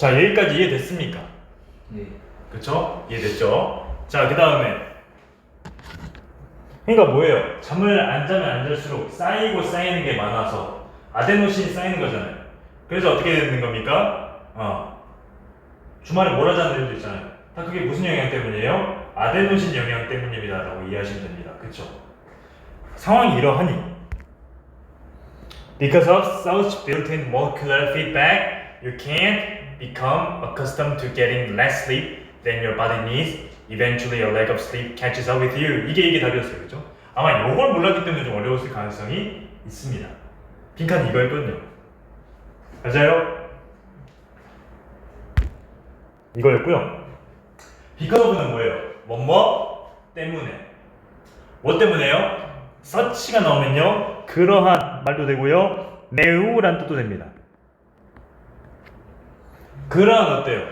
자, 여기까지 이해됐습니까? 네. 그쵸? 이해됐죠? 자, 그 다음에 그러니까 뭐예요? 잠을 안 자면 안 잘수록 쌓이고 쌓이는 게 많아서 아데노신이 쌓이는 거잖아요. 그래서 어떻게 되는 겁니까? 주말에 몰아자는 애들도 있잖아요. 다 그게 무슨 영향 때문이에요? 아데노신 영향 때문입니다 라고 이해하시면 됩니다. 그쵸? 상황이 이러하니 Because of such built-in molecular feedback, you can't become accustomed to getting less sleep than your body needs. Eventually, a lack of sleep catches up with you. 이게 답이었어요, 그죠? 아마 이걸 몰랐기 때문에 좀 어려웠을 가능성이 있습니다. 빈칸 이거였거든요. 맞아요? 이거였고요. Because of는 뭐예요? 뭐뭐 때문에. 뭐 때문에요? such가 나오면요 그러한 말도 되고요 매우란 뜻도 됩니다. 그러한 어때요?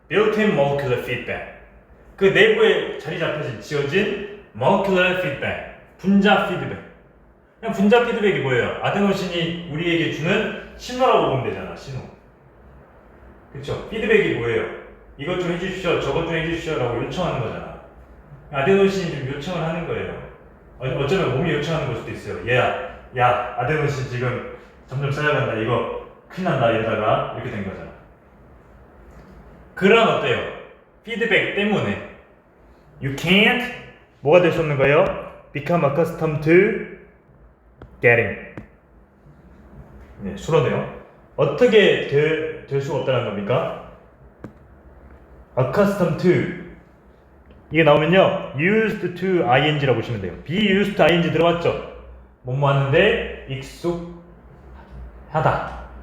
built-in molecular feedback 그 내부에 자리 잡혀진 지어진 molecular feedback 분자 피드백. 그냥 분자 피드백이 뭐예요? 아데노신이 우리에게 주는 신호라고 보면 되잖아. 신호. 그쵸? 피드백이 뭐예요? 이것 좀 해주십시오 저것 좀 해주십시오 라고 요청하는 거잖아. 아데노신이 좀 요청을 하는 거예요. 어쩌면 몸이 요청하는 걸 수도 있어요. 야, 아데노신 지금 점점 쌓여간다. 이거 큰일 난다. 이러다가 이렇게 된 거잖아. 그런 어때요? 피드백 때문에 You can't 뭐가 될 수 없는 거예요? Become accustomed to getting 네, 수로네요. 어떻게 될 수가 없다는 겁니까? Accustomed to 이게 나오면요 used to ing라고 보시면 돼요. be used to ing 들어봤죠? 뭐뭐 하는데 익숙하다.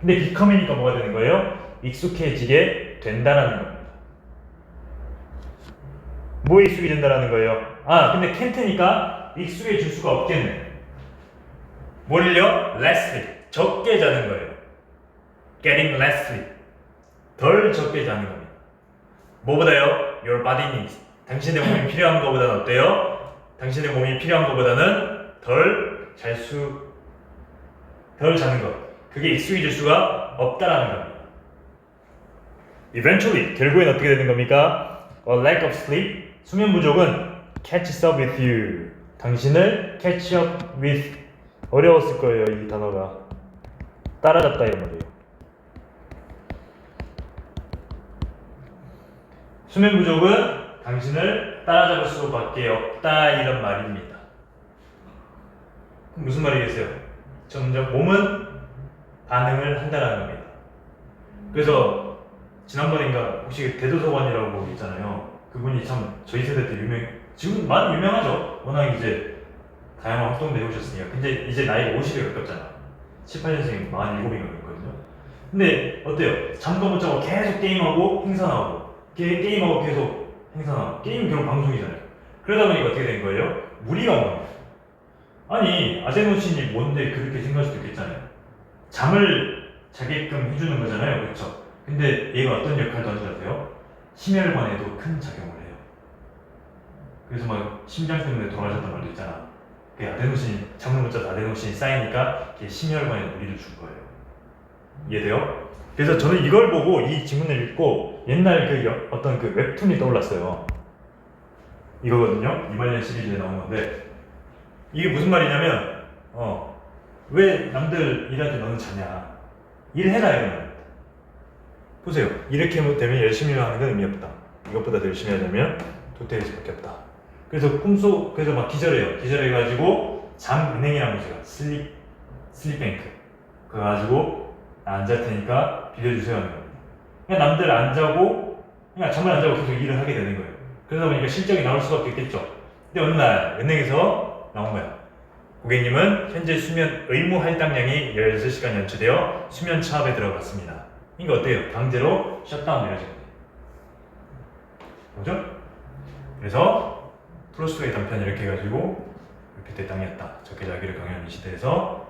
근데 become이니까 뭐가 되는 거예요? 익숙해지게 된다라는 겁니다. 뭐에 익숙해진다라는 거예요? 근데 can't니까 익숙해질 수가 없겠네. 뭘요? less sleep 적게 자는 거예요. getting less sleep 덜 적게 자는 겁니다. 뭐보다요? your body needs 당신의 몸이 필요한 것보다는 어때요? 당신의 몸이 필요한 것보다는 덜 자는 것. 그게 익숙해질 수가 없다라는 겁니다. Eventually, 결국엔 어떻게 되는 겁니까? A lack of sleep, 수면 부족은 catches up with you. 당신을 catch up with 어려웠을 거예요, 이 단어가. 따라잡다 이런 말이에요. 수면 부족은 당신을 따라잡을 수밖에 없다 이런 말입니다. 그럼 무슨 말이겠어요? 점점 몸은 반응을 한다는 겁니다. 그래서 지난번인가 혹시 대도서관이라고 있잖아요. 그분이 참 저희 세대 때 지금 많이 유명하죠. 워낙 이제 다양한 활동도 해오셨으니까. 근데 이제 나이가 50에 가깝잖아. 18년생 47인가 그랬거든요. 근데 어때요? 잠도 못 자고 계속 게임하고 행사 나오고 게임하고 계속 행사나 게임 결국 방송이잖아요. 그러다 보니까 어떻게 된 거예요? 무리가 온 겁니다. 아니 아데노신이 뭔데 그렇게 생각할 수도 있겠잖아요. 잠을 자게끔 해주는 거잖아요. 그렇죠? 근데 얘가 어떤 역할도 하지 아세요? 심혈관에도 큰 작용을 해요. 그래서 막 심장 때문에 돌아가셨단 말도 있잖아. 그 아데노신이 잠을 못 자서 아데노신이 쌓이니까 심혈관에 무리를 줄 거예요. 이해돼요? 그래서 저는 이걸 보고 이 지문을 읽고 옛날 어떤 그 웹툰이 떠올랐어요. 이거거든요. 이말년 시리즈에 나온 건데 이게 무슨 말이냐면 왜 남들 일할 때 너는 자냐? 일해라 이런 말입니다. 보세요. 이렇게 되면 열심히 하는 건 의미 없다. 이것보다 더 열심히 하려면 도태될 수밖에 없다. 그래서 그래서 막 기절해요. 기절해가지고 잠은행이라는 거죠. 슬립뱅크. 그거 가지고 안 잘 테니까 빌려주세요 하는 겁니다. 그냥 남들 안 자고 그냥 잠을 안 자고 계속 일을 하게 되는 거예요. 그러다 보니까 실적이 나올 수밖에 없겠죠. 근데 어느 날 은행에서 나온 거야. 고객님은 현재 수면 의무 할당량이 16시간 연체되어 수면 차압에 들어갔습니다. 이거 어때요? 강제로 셧다운 내려진 거예요. 뭐죠? 그래서 프로스트의 단편 이렇게 해가지고 그때 땅이었다. 적게 자기를 강요하는 이 시대에서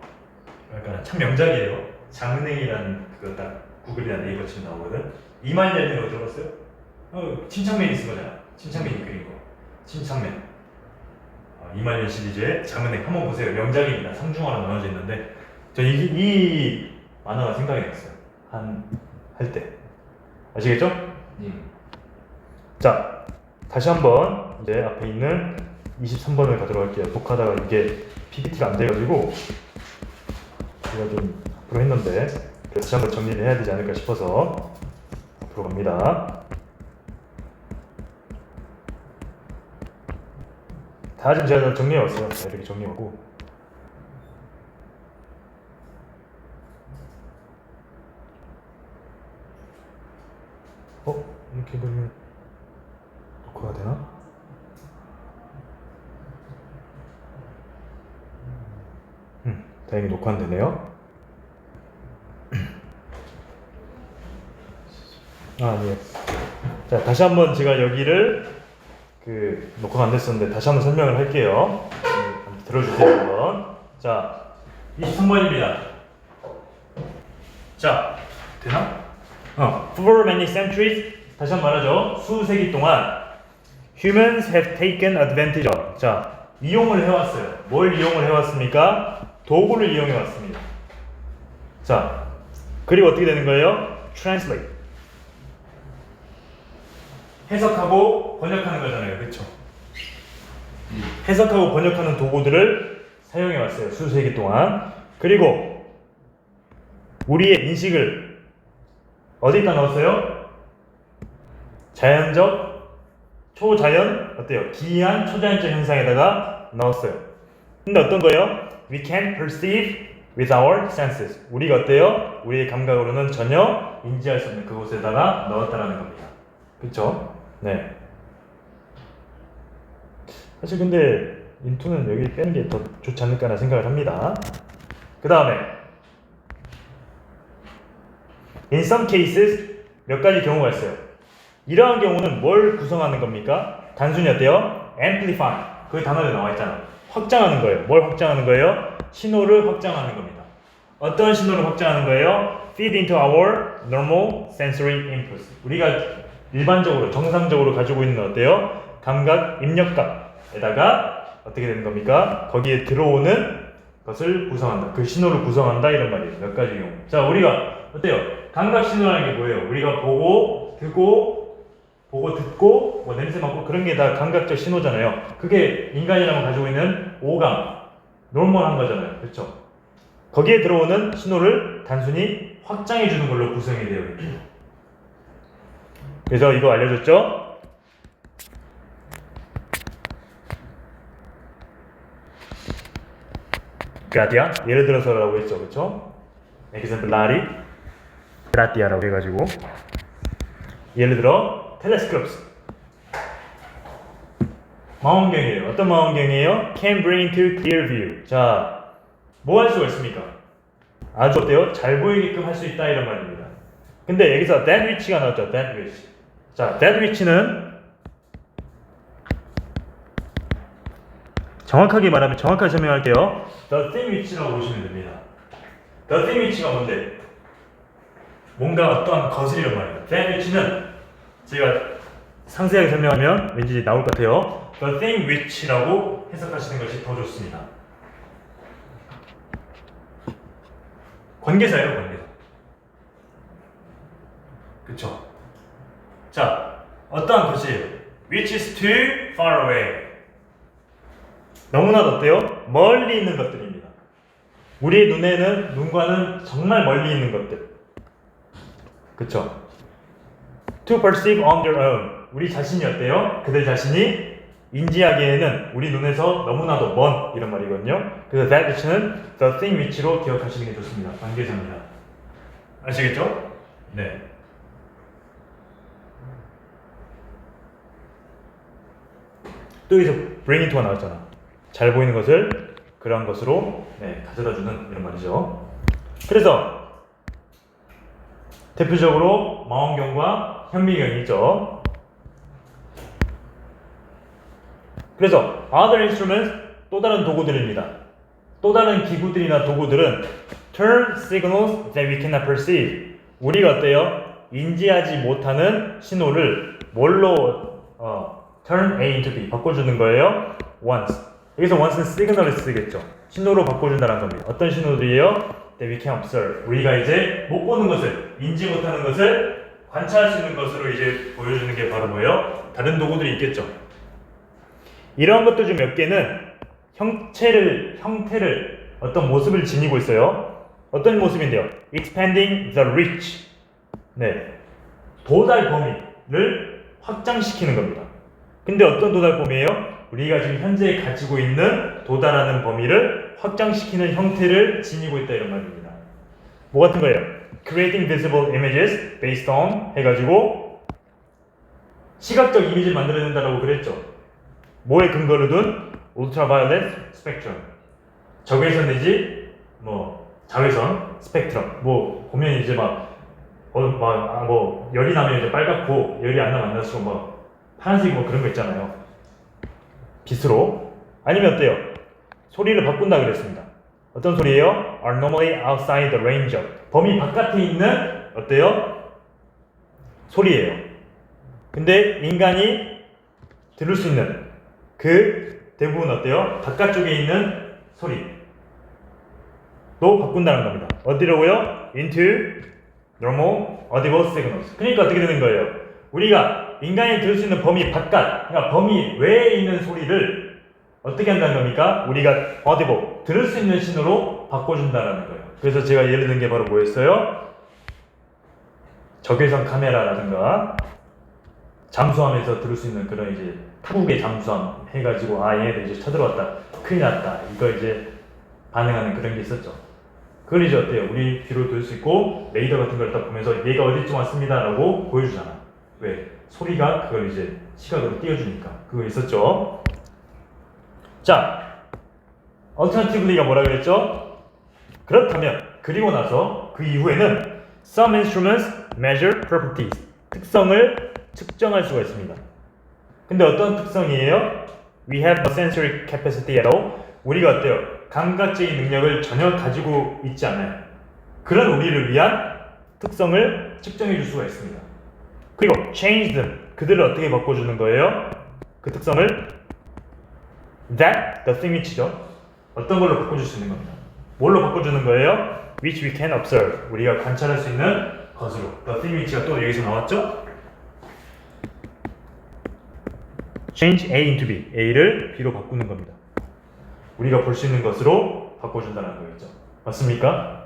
그러니까 참 명작이에요. 장은행이라는 그거 딱 구글이나 네이버 치면 나오거든. 이말년이라고 들어봤어요? 침착맨이 쓴 거잖아. 침착맨이 그린 거. 침착맨. 이말년 시리즈의 장은행 한번 보세요. 명작입니다. 3중하로 나눠져 있는데 저 이 만화가 생각이 났어요. 할 때. 아시겠죠? 예. 자, 다시 한번 이제 앞에 있는 23번을 가도록 할게요. 독하다가 이게 PPT가 안 돼가지고 제가 좀 앞으로 했는데 다시 한번 정리를 해야 되지 않을까 싶어서 앞으로 갑니다. 다 지금 제가 정리해왔어요. 이렇게 정리하고 이렇게 보면 녹화가 되나? 다행히 녹화 안 되네요. 아니에요. 자, 다시 한번 제가 여기를 녹화가 안 됐었는데 다시 한번 설명을 할게요. 한번 들어주세요 한번. 자, 23번입니다. 자, 되나? For many centuries, 다시 한번 말하죠. 수세기 동안 humans have taken advantage of. 자, 이용을 해왔어요. 뭘 이용을 해왔습니까? 도구를 이용해왔습니다. 자, 그리고 어떻게 되는 거예요? Translate. 해석하고 번역하는 거잖아요. 그렇죠? 해석하고 번역하는 도구들을 사용해왔어요. 수세기 동안. 그리고 우리의 인식을 어디다 넣었어요? 자연적, 초자연, 어때요? 기이한 초자연적 현상에다가 넣었어요. 근데 어떤 거예요? We can perceive with our senses. 우리가 어때요? 우리의 감각으로는 전혀 인지할 수 없는 그곳에다가 넣었다라는 겁니다. 그쵸? 네. 사실 근데 인투는 여기 빼는 게 더 좋지 않을까나 생각을 합니다. 그 다음에 In some cases 몇 가지 경우가 있어요. 이러한 경우는 뭘 구성하는 겁니까? 단순히 어때요? Amplify. 그 단어에 나와 있잖아. 확장하는 거예요. 뭘 확장하는 거예요? 신호를 확장하는 겁니다. 어떤 신호를 확장하는 거예요? Feed into our normal sensory inputs. 우리가 일반적으로 정상적으로 가지고 있는 어때요? 감각 입력값에다가 어떻게 되는 겁니까? 거기에 들어오는 것을 구성한다. 그 신호를 구성한다 이런 말이에요. 몇 가지 경우. 자, 우리가 어때요? 감각 신호라는 게 뭐예요? 우리가 보고 듣고 뭐 냄새 맡고 그런 게 다 감각적 신호잖아요. 그게 인간이라면 가지고 있는 오감, 노멀한 거잖아요. 그렇죠? 거기에 들어오는 신호를 단순히 확장해 주는 걸로 구성이 되어 있죠. 그래서 이거 알려줬죠? 그라티아 예를 들어서라고 했죠. 그렇죠? exemplari 그라티아라고 해가지고 예를 들어 텔레스코프스 망원경이에요. 어떤 망원경이에요? Can bring to clear view. 자, 뭐 할 수가 있습니까? 아주 어때요? 잘 보이게끔 할 수 있다 이런 말입니다. 근데 여기서 that which가 나왔죠. that which. 자, that which는 정확하게 말하면 정확하게 설명할게요. The thing which라고 보시면 됩니다. The thing which가 뭔데? 뭔가 어떠한 것이란 말이에요. That which는 제가 상세하게 설명하면 왠지 나올 것 같아요. The thing which라고 해석하시는 것이 더 좋습니다. 관계사예요, 관계사. 그쵸? 자, 어떠한 것이에요? Which is too far away. 너무나도 어때요? 멀리 있는 것들입니다. 우리의 눈과는 정말 멀리 있는 것들. 그쵸? To perceive on their own. 우리 자신이 어때요? 그들 자신이 인지하기에는 우리 눈에서 너무나도 먼 이런 말이거든요. 그래서 that which는 the thing which로 기억하시는 게 좋습니다. 관계사입니다. 아시겠죠? 네. 또 여기서 bring into가 나왔잖아. 잘 보이는 것을 그러한 것으로 가져다주는 이런 말이죠. 그래서 대표적으로 망원경과 현미경이 있죠. 그래서 other instruments 또 다른 도구들입니다. 또 다른 기구들이나 도구들은 turn signals that we cannot perceive. 우리가 어때요? 인지하지 못하는 신호를 뭘로 turn A into B 바꿔주는 거예요. once. 여기서 once는 signal을 쓰겠죠. 신호로 바꿔준다는 겁니다. 어떤 신호들이에요? That we can observe. 우리가 이제 못 보는 것을, 인지 못하는 것을 관찰할 수 있는 것으로 이제 보여주는 게 바로 뭐예요? 다른 도구들이 있겠죠. 이러한 것들 중 몇 개는 형태를 어떤 모습을 지니고 있어요. 어떤 모습인데요? Expanding the reach. 네, 도달 범위를 확장시키는 겁니다. 근데 어떤 도달 범위예요? 우리가 지금 현재 가지고 있는 도달하는 범위를 확장시키는 형태를 지니고 있다 이런 말입니다. 뭐 같은 거예요? Creating visible images based on 해가지고 시각적 이미지를 만들어낸다라고 그랬죠. 뭐에 근거를 둔? Ultraviolet spectrum. 적외선 내지 뭐 자외선 스펙트럼. 뭐 보면 이제 뭐 열이 나면 이제 빨갛고 열이 안 나면 안 나서 막 파란색 뭐 그런 거 있잖아요. 빛으로. 아니면 어때요? 소리를 바꾼다 그랬습니다. 어떤 소리예요? Are normally outside the range of. 범위 바깥에 있는 어때요? 소리예요. 근데 인간이 들을 수 있는 그 대부분 어때요? 바깥쪽에 있는 소리도 바꾼다는 겁니다. 어디로고요? Into normal audible signals. 그러니까 어떻게 되는 거예요? 우리가 인간이 들을 수 있는 범위 바깥, 그러니까 범위 외에 있는 소리를 어떻게 한다는 겁니까? 우리가 audible, 들을 수 있는 신호로 바꿔준다는 거예요. 그래서 제가 예를 든 게 바로 뭐였어요? 적외선 카메라라든가 잠수함에서 들을 수 있는 그런 이제 타국의 잠수함 해가지고 얘네들 이제 쳐들어왔다, 큰일 났다, 이거 이제 반응하는 그런 게 있었죠. 그걸 이제 어때요? 우리 귀로 들을 수 있고 레이더 같은 걸 딱 보면서 얘가 어디쯤 왔습니다라고 보여주잖아. 왜? 소리가 그걸 이제 시각으로 띄워주니까. 그거 있었죠. 자, alternatively가 뭐라 그랬죠? 그렇다면 그리고 나서 그 이후에는 some instruments measure properties. 특성을 측정할 수가 있습니다. 근데 어떤 특성이에요? We have no sensory capacity at all. 우리가 어때요? 감각적인 능력을 전혀 가지고 있지 않아요. 그런 우리를 위한 특성을 측정해 줄 수가 있습니다. 그리고 change them. 그들을 어떻게 바꿔주는 거예요? 그 특성을 that, the thing which죠. 어떤 걸로 바꿔줄 수 있는 겁니다. 뭘로 바꿔주는 거예요? which we can observe. 우리가 관찰할 수 있는 것으로. the thing which가 또 여기서 나왔죠? change A into B. A를 B로 바꾸는 겁니다. 우리가 볼 수 있는 것으로 바꿔준다는 거겠죠. 맞습니까?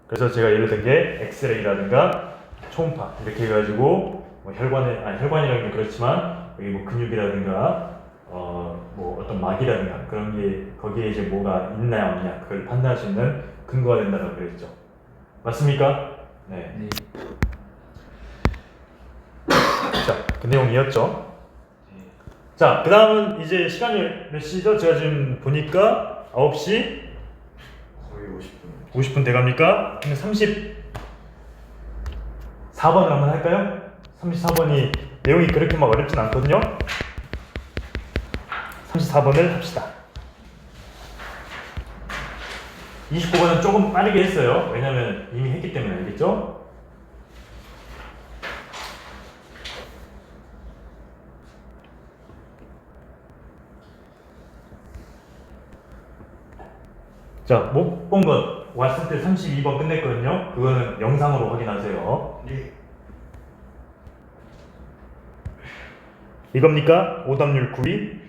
그래서 제가 예를 든 게 엑스레이라든가 초음파 이렇게 해가지고 뭐 혈관이라는 게 그렇지만 여기 뭐 근육이라든가 뭐 어떤 막이라든가 그런 게 거기에 이제 뭐가 있냐 없냐 그걸 판단할 수 있는 근거가 된다고 그랬죠. 맞습니까? 네. 자, 그 내용이었죠. 자, 그 다음은 이제 시간이 몇 시죠? 제가 지금 보니까 9시 거의 50분. 50분 돼갑니까? 그럼 34번을 한번 할까요? 34번이 내용이 그렇게 막 어렵진 않거든요. 34번을 합시다. 29번은 조금 빠르게 했어요. 왜냐면 이미 했기 때문에 알겠죠? 자, 못 본 것 왔을 때 32번 끝냈거든요. 그거는 영상으로 확인하세요. 네. 이겁니까? 오답률 9위?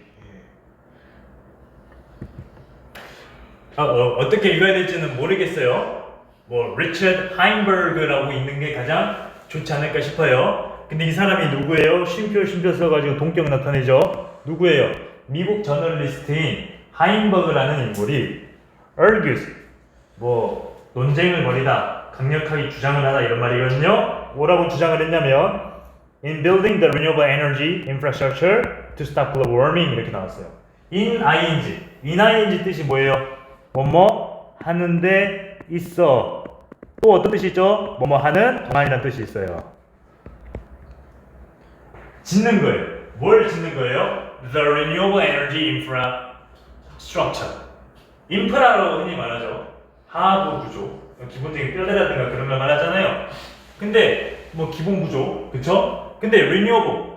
어떻게 읽어야 될지는 모르겠어요. 뭐 리처드 하인버그라고 읽는 게 가장 좋지 않을까 싶어요. 근데 이 사람이 누구예요? 쉼표 써가지고 동격 나타내죠. 누구예요? 미국 저널리스트인 하인버그라는 인물이 argues, 뭐 논쟁을 벌이다, 강력하게 주장을 하다 이런 말이거든요. 뭐라고 주장을 했냐면 In building the renewable energy infrastructure to stop global warming 이렇게 나왔어요. in 뜻이 뭐예요? 뭐뭐 하는데 있어. 또 어떤 뜻이 있죠? 뭐뭐 하는 동안이라는 뜻이 있어요. 짓는 거예요. 뭘 짓는 거예요? The renewable energy infrastructure. 인프라로 흔히 말하죠. 하부 구조. 기본적인 뼈대라든가 그런 걸 말하잖아요. 근데 뭐 기본 구조, 그쵸? 근데 renewable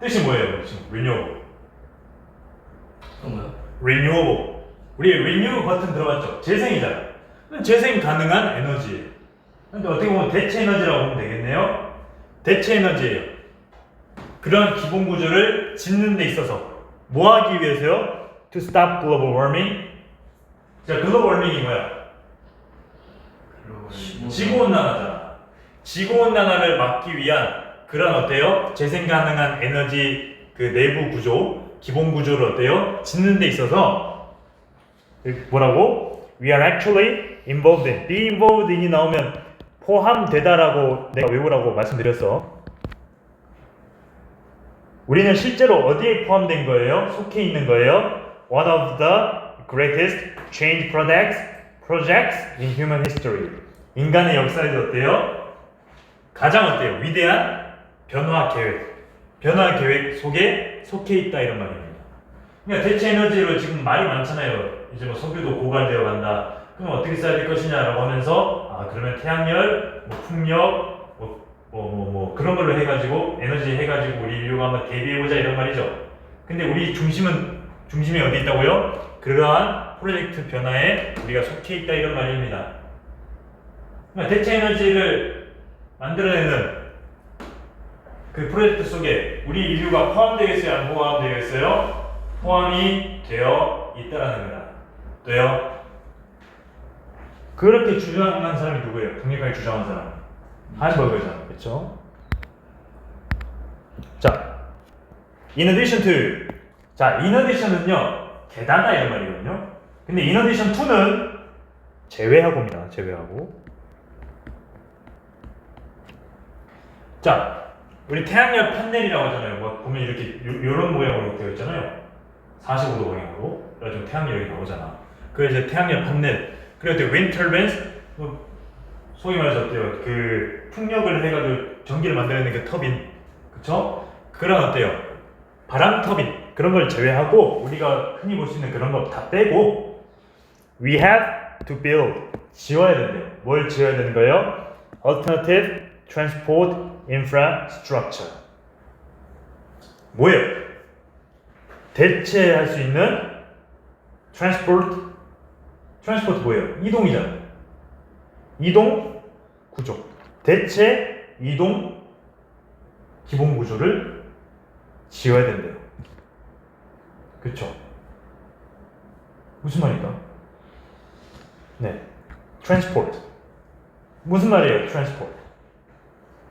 뜻이 뭐예요? 지금 renewable. 뭐요? renewable. 우리 renew 버튼 들어봤죠? 재생이잖아. 재생 가능한 에너지. 근데 어떻게 보면 대체 에너지라고 보면 되겠네요. 대체 에너지예요. 그런 기본 구조를 짓는 데 있어서 뭐 하기 위해서요? To stop global warming. 자, 글로벌 워밍이 뭐야? 지구온난화잖아. 지구온난화를 막기 위한 그런 어때요? 재생 가능한 에너지 그 내부 구조, 기본 구조를 어때요? 짓는 데 있어서 뭐라고? We are actually involved in. Be involved in이 나오면 포함되다라고 내가 외우라고 말씀드렸어. 우리는 실제로 어디에 포함된 거예요? 속해 있는 거예요? One of the greatest change projects in human history. 인간의 역사에서 어때요? 가장 어때요? 위대한 변화 계획 속에 속해 있다 이런 말입니다. 그러니까 대체 에너지로 지금 말이 많잖아요. 이제 뭐 석유도 고갈되어 간다. 그럼 어떻게 써야 될 것이냐라고 하면서 그러면 태양열, 뭐 풍력, 뭐 그런 걸로 해가지고 에너지 해가지고 우리 인류가 한번 대비해보자 이런 말이죠. 근데 우리 중심이 어디 있다고요? 그러한 프로젝트 변화에 우리가 속해 있다 이런 말입니다. 그러니까 대체 에너지를 만들어내는 그 프로젝트 속에 우리 인류가 포함되겠어요? 안 포함되겠어요? 포함이 되어 있다라는 거다. 또요? 그렇게 주장한 사람이 누구예요? 강력하게 주장한 사람. 하이버거잖아. 그렇죠? 자, in addition to. 자, in addition은요. 게다가 이런 말이거든요. 근데 in addition to는 제외하고입니다. 제외하고. 자, 우리 태양열 판넬이라고 하잖아요. 뭐 보면 이렇게 요런 모양으로 되어 있잖아요. 45도 방향으로. 그래가지고 태양열이 나오잖아. 그래서 이제 태양열 판넬. 그리고 또 wind turbines, 소위 말해서 어때요? 그 풍력을 해가지고 전기를 만들어내는 그 터빈, 그쵸? 그런 어때요? 바람 터빈 그런 걸 제외하고 우리가 흔히 볼 수 있는 그런 거 다 빼고 we have to build 지어야 된대요. 뭘 지어야 되는 거예요? Alternative transport infrastructure. 뭐예요? 대체할 수 있는 transport 뭐예요? 이동이잖아요. 이동 구조. 대체 이동 기본 구조를 지어야 된대요. 그쵸? 무슨 말일까? 네. transport. 무슨 말이에요? transport.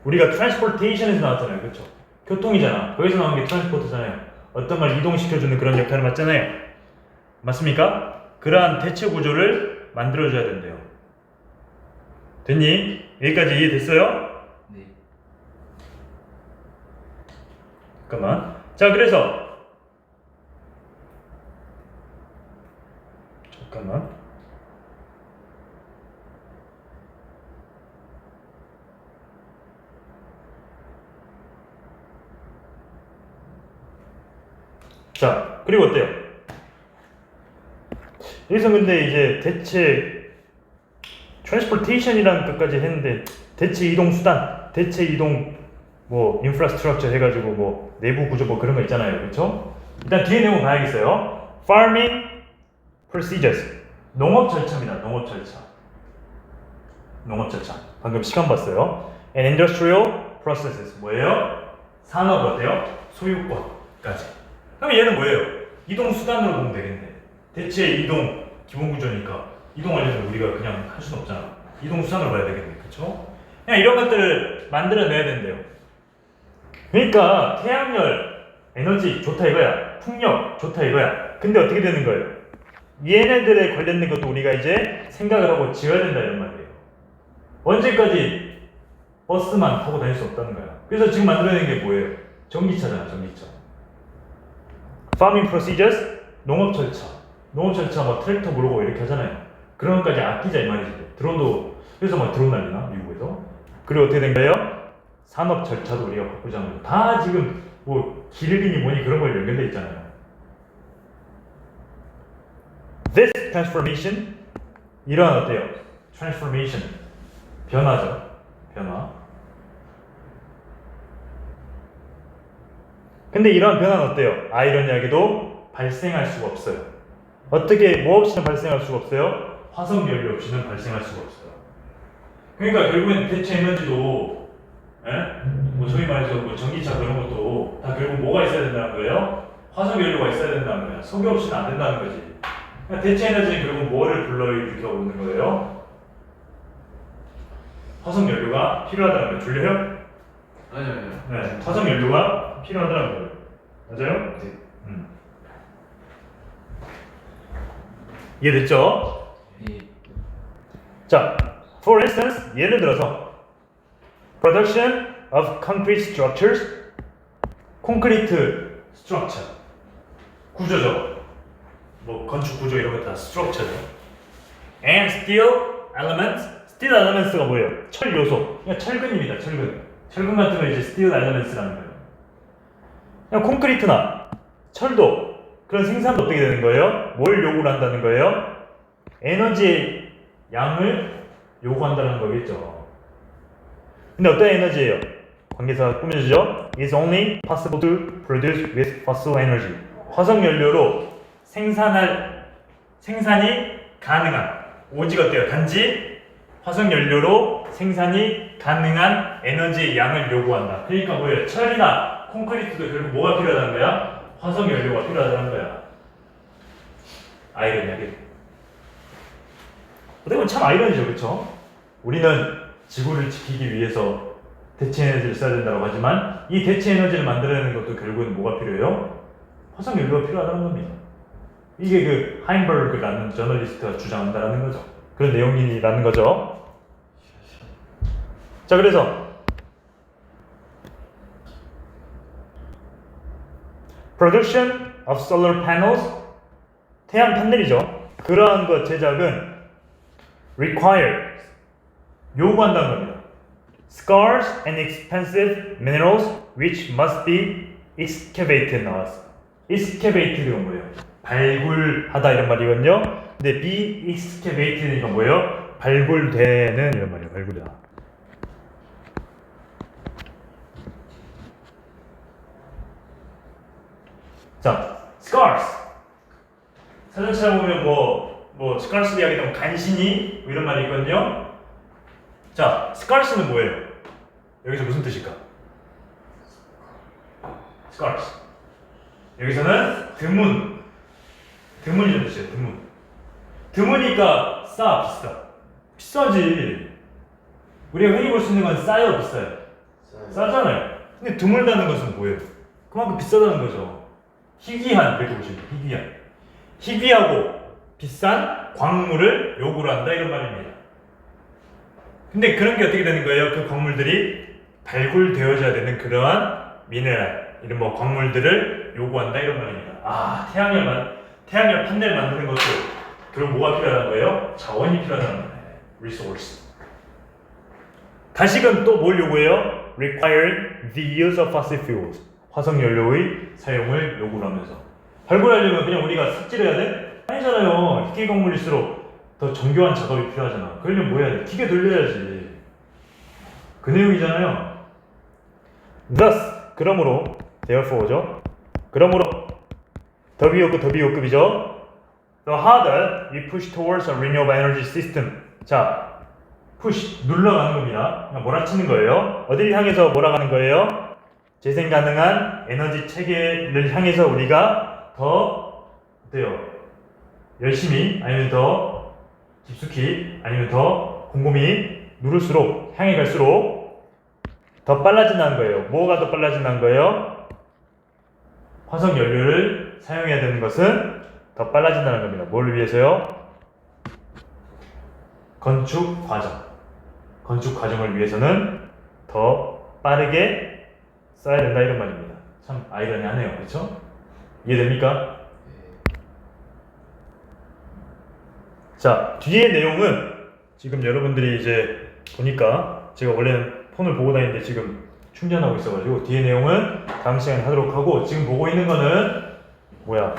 우리가 transportation에서 나왔잖아요. 그쵸? 교통이잖아. 거기서 나온 게 transport잖아요. 어떤 걸 이동시켜주는 그런 역할을 맡잖아요. 맞습니까? 그러한 대체 구조를 만들어줘야 된대요. 됐니? 여기까지 이해됐어요? 네. 잠깐만. 자, 그래서 잠깐만. 자, 그리고 어때요? 여기서 근데 이제 대체 transportation이라는 것까지 했는데 대체 이동 수단, 대체 이동 뭐 인프라스트럭처 해가지고 뭐 내부 구조 뭐 그런 거 있잖아요, 그렇죠? 일단 뒤에 내용 봐야겠어요. Farming procedures, 농업 절차입니다. 농업 절차. 방금 시간 봤어요. And industrial processes 뭐예요? 산업 어때요? 소유권까지. 그럼 얘는 뭐예요? 이동 수단으로 보면 되겠네. 대체 이동 기본 구조니까 이동하려면 우리가 그냥 할 수는 없잖아. 이동 수단으로 봐야 되겠네, 그렇죠? 그냥 이런 것들을 만들어내야 된대요. 그러니까 태양열 에너지 좋다 이거야. 풍력 좋다 이거야. 근데 어떻게 되는 거예요? 얘네들에 관련된 것도 우리가 이제 생각을 하고 지어야 된다 이런 말이에요. 언제까지 버스만 타고 다닐 수 없다는 거야. 그래서 지금 만들어내는 게 뭐예요? 전기차잖아, 전기차. Farming procedures, 농업 절차 뭐 트랙터 모르고 이렇게 하잖아요. 그런 것까지 아끼자 이 말이지. 드론도 그래서 막 드론 날리나 미국에서. 그리고 어떻게 된 거예요? 산업 절차도 우리가 바꾸자는 다 지금 뭐 기르기니 뭐니 그런 걸 연결돼 있잖아요. This transformation 이러한 어때요? transformation 변화죠. 변화. 근데 이러한 변화는 어때요? 아이러니하게도 발생할 수가 없어요. 어떻게 뭐 없이는 발생할 수가 없어요? 화석 연료 없이는 발생할 수가 없어요. 그러니까 결국엔 대체 에너지도 뭐 소위 말해서 뭐 전기차 그런 것도 다 결국 뭐가 있어야 된다는 거예요? 화석 연료가 있어야 된다는 거예요. 석유 없이는 안 된다는 거지. 그러니까 대체 에너지는 결국 뭐를 불러일으켜 오는 거예요? 화석 연료가 필요하다는 거예요. 졸려요? 아니요. 네, 화석 연료가 필요하다는 거예요. 맞아요? 네. 이해됐죠? 예. 자, for instance, 예를 들어서 production of concrete structures, 콘크리트 스트럭처, 구조죠. 뭐 건축 구조 이런 거 다 스트럭처죠. And steel elements, steel elements가 뭐예요? 철 요소. 그냥 철근입니다. 철근. 철근 같은 거 이제 steel elements라는 거예요. 그냥 콘크리트나 철도 그런 생산도 어떻게 되는 거예요? 뭘 요구를 한다는 거예요? 에너지의 양을 요구한다는 거겠죠. 근데 어떤 에너지예요? 관계사가 꾸며주죠. It's only possible to produce with fossil energy. 화석 연료로 생산이 가능한 오직 어때요? 단지 화석 연료로 생산이 가능한 에너지의 양을 요구한다. 그러니까 뭐예요? 철이나 콘크리트도 결국 뭐가 필요하다는 거야? 화석 연료가 필요하다는 거야. 아이러니하게. 어떻게 보면 참 아이러니죠, 그렇죠? 우리는 지구를 지키기 위해서 대체 에너지를 써야 된다고 하지만 이 대체 에너지를 만들어내는 것도 결국은 뭐가 필요해요? 화석 연료가 필요하다는 겁니다. 이게 그 하인버그라는 저널리스트가 주장한다는 거죠. 그런 내용이라는 거죠. 자, 그래서 production of solar panels, 태양 판넬이죠. 그러한 것 제작은 requires, 요구한다는 겁니다. Scarce and expensive minerals which must be excavated 나왔어. excavated가 뭐예요? 발굴하다 이런 말이거든요. 근데 be excavated니까 뭐예요? 발굴되는 이런 말이에요. 발굴이다. 자, scarce. 사전 찾아보면 뭐 scarce 이야기 되면 간신히 뭐 이런 말이 있거든요. 자, scarce는 뭐예요? 여기서 무슨 뜻일까? scarce. 여기서는 드문이라는 뜻이에요. 드무니까 비싸지. 우리가 흔히 볼 수 있는 건 싸요, 비싸요? 싸잖아요. 근데 드물다는 것은 뭐예요? 그만큼 비싸다는 거죠. 희귀한, 이렇게 보시면 희귀하고 비싼 광물을 요구를 한다 이런 말입니다. 근데 그런 게 어떻게 되는 거예요? 그 광물들이 발굴되어져야 되는 그러한 미네랄, 이런 뭐 광물들을 요구한다 이런 말입니다. 아, 태양열 판넬 만드는 것도 그럼 뭐가 필요하다는 거예요? 자원이 필요하다는 거예요. resource. 다시금 또 뭘 요구해요? requiring the use of fossil fuels. 화석 연료의 사용을 요구를 하면서. 발굴하려면 그냥 우리가 삽질해야 돼? 아니잖아요. 희귀 광물일수록 더 정교한 작업이 필요하잖아. 그러려면 뭐 해야 돼? 기계 돌려야지. 그 내용이잖아요. Thus, 그러므로, therefore죠. 그러므로 더 비호급이죠. The harder we push towards a renewable energy system. 자, push, 눌러가는 겁니다. 그냥 몰아치는 거예요. 어디를 향해서 몰아가는 거예요? 재생 가능한 에너지 체계를 향해서 우리가 더 어때요? 열심히 아니면 더 깊숙이 아니면 더 곰곰이 누를수록 향해 갈수록 더 빨라진다는 거예요. 뭐가 더 빨라진다는 거예요? 화석 연료를 사용해야 되는 것은 더 빨라진다는 겁니다. 뭘 위해서요? 건축 과정을 위해서는 더 빠르게 써야 된다 이런 말입니다. 참 아이러니하네요. 그렇죠? 이해됩니까? 자, 뒤에 내용은 지금 여러분들이 이제 보니까 제가 원래는 폰을 보고 다니는데 지금 충전하고 있어가지고 뒤에 내용은 다음 시간에 하도록 하고 지금 보고 있는 거는 뭐야?